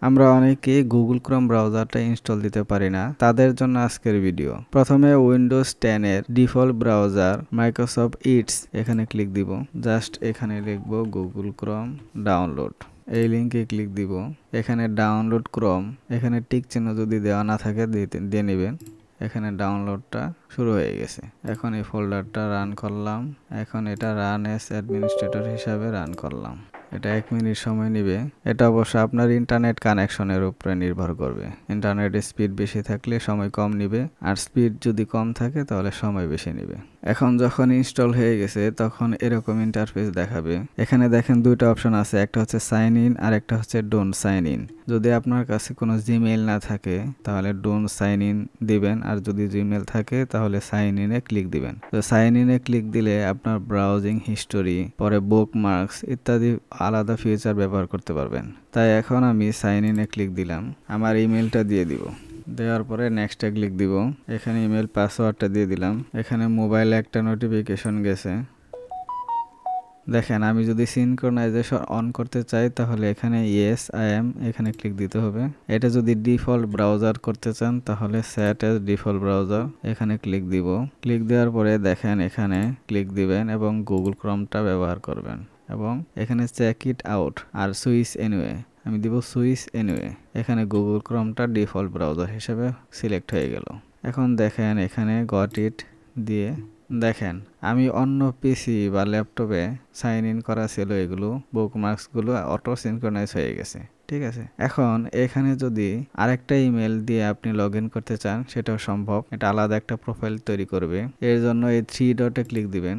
আমরা অনেকে Google Chrome ব্রাউজারটা install দিতে পারি না, তাদের জন্য আজকের ভিডিও। প্রথমে উইন্ডোজ 10 এর ডিফল্ট ব্রাউজার মাইক্রোসফট ইটস এখানে ক্লিক দিব। জাস্ট এখানে লিখব গুগল ক্রোম ডাউনলোড। এই লিঙ্কে ক্লিক দিব। এখানে ডাউনলোড ক্রোম, এখানে টিক চিহ্ন যদি দেওয়া না থাকে দিয়ে নেবেন। এখানে ডাউনলোডটা শুরু হয়ে গেছে। এখন এই ফোল্ডারটা রান করলাম। এখন এটা রান এস অ্যাডমিনিস্ট্রেটর হিসাবে রান করলাম। এটা 1 মিনিট সময় নেবে। এটা অবশ্য আপনার ইন্টারনেট কানেকশনের উপরে নির্ভর করবে। ইন্টারনেটের স্পিড বেশি থাকলে সময় কম নেবে, আর স্পিড যদি কম থাকে তাহলে সময় বেশি নেবে। এখন যখন ইনস্টল হয়ে গেছে তখন এরকম ইন্টারফেস দেখাবে। এখানে দেখেন দুইটা অপশন আছে, একটা হচ্ছে সাইন ইন আর একটা হচ্ছে ডোন্ট সাইন ইন। যদি আপনার কাছে কোনো জিমেইল না থাকে তাহলে ডোন্ট সাইন ইন দিবেন, আর যদি জিমেইল থাকে তাহলে সাইন ইনে ক্লিক দিবেন। তো সাইন ইনে ক্লিক দিলে আপনার ব্রাউজিং হিস্টোরি, পরে বুকমার্কস ইত্যাদি আলাদা ফিচার ব্যবহার করতে পারবেন। তাই এখন আমি সাইন ইনে ক্লিক দিলাম। আমার ইমেলটা দিয়ে দিব। দেওয়ার পরে নেক্সটে ক্লিক দিব। এখানে ইমেল পাসওয়ার্ডটা দিয়ে দিলাম। এখানে মোবাইলে একটা নোটিফিকেশন গেছে। দেখেন, আমি যদি সিনক্রোনাইজেশন অন করতে চাই তাহলে এখানে ইয়েস আই এম এখানে ক্লিক দিতে হবে। এটা যদি ডিফল্ট ব্রাউজার করতে চান তাহলে সেট এজ ডিফল্ট ব্রাউজার এখানে ক্লিক দিব। ক্লিক দেওয়ার পরে দেখেন এখানে ক্লিক দিবেন এবং গুগল ক্রোমটা ব্যবহার করবেন, এবং এখানে চেক ইট আউট আর সুইচ এনিওয়ে আমি দিব সুইচ এনিওয়ে। এখানে গুগল ক্রোমটা ডিফল্ট ব্রাউজার হিসেবে সিলেক্ট হয়ে গেল। এখন দেখেন এখানে গট ইট দিয়ে দেখেন আমি অন্য পিসি বা ল্যাপটপে সাইন ইন করা ছিল, এগুলো বুকমার্কসগুলো অটো সিনক্রোনাইজ হয়ে গেছে। ঠিক আছে, এখন এখানে যদি আরেকটা ইমেল দিয়ে আপনি লগ ইন করতে চান সেটাও সম্ভব। এটা আলাদা একটা প্রোফাইল তৈরি করবে। এর জন্য এই 3 ডটে ক্লিক দিবেন।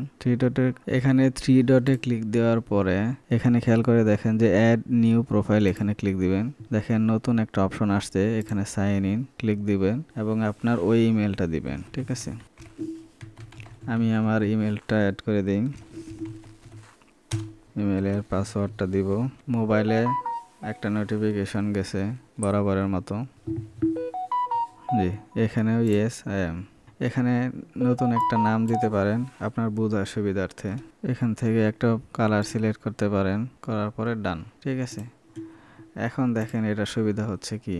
এখানে 3 ডটে ক্লিক দেওয়ার পরে এখানে খেয়াল করে দেখেন যে অ্যাড নিউ প্রোফাইল এখানে ক্লিক দিবেন। দেখেন নতুন একটা অপশন আসছে, এখানে সাইন ইন ক্লিক দিবেন এবং আপনার ওই ইমেলটা দিবেন। ঠিক আছে, আমি আমার ইমেলটা অ্যাড করে দিই। ইমেলের পাসওয়ার্ডটা দিব। মোবাইলে একটা নোটিফিকেশন গেছে বরাবরের মতো। জি, এখানেও ইয়েস আই এম। এখানে নতুন একটা নাম দিতে পারেন আপনার বোঝার সুবিধার্থে। এখান থেকে একটা কালার সিলেক্ট করতে পারেন, করার পরে ডান। ঠিক আছে, এখন দেখেন এটা সুবিধা হচ্ছে কি,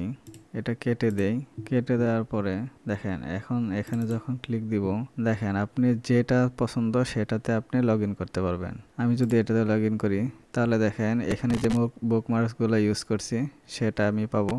এটা কেটে দেই। কেটে দেওয়ার পরে দেখেন এখন এখানে যখন ক্লিক দিব দেখেন আপনি যেটা পছন্দ সেটাতে আপনি লগ ইন করতে পারবেন। আমি যদি এটাতে লগ ইন করি তাহলে দেখেন এখানে যে বুকমার্কসগুলো ইউজ করছি সেটা আমি পাবো।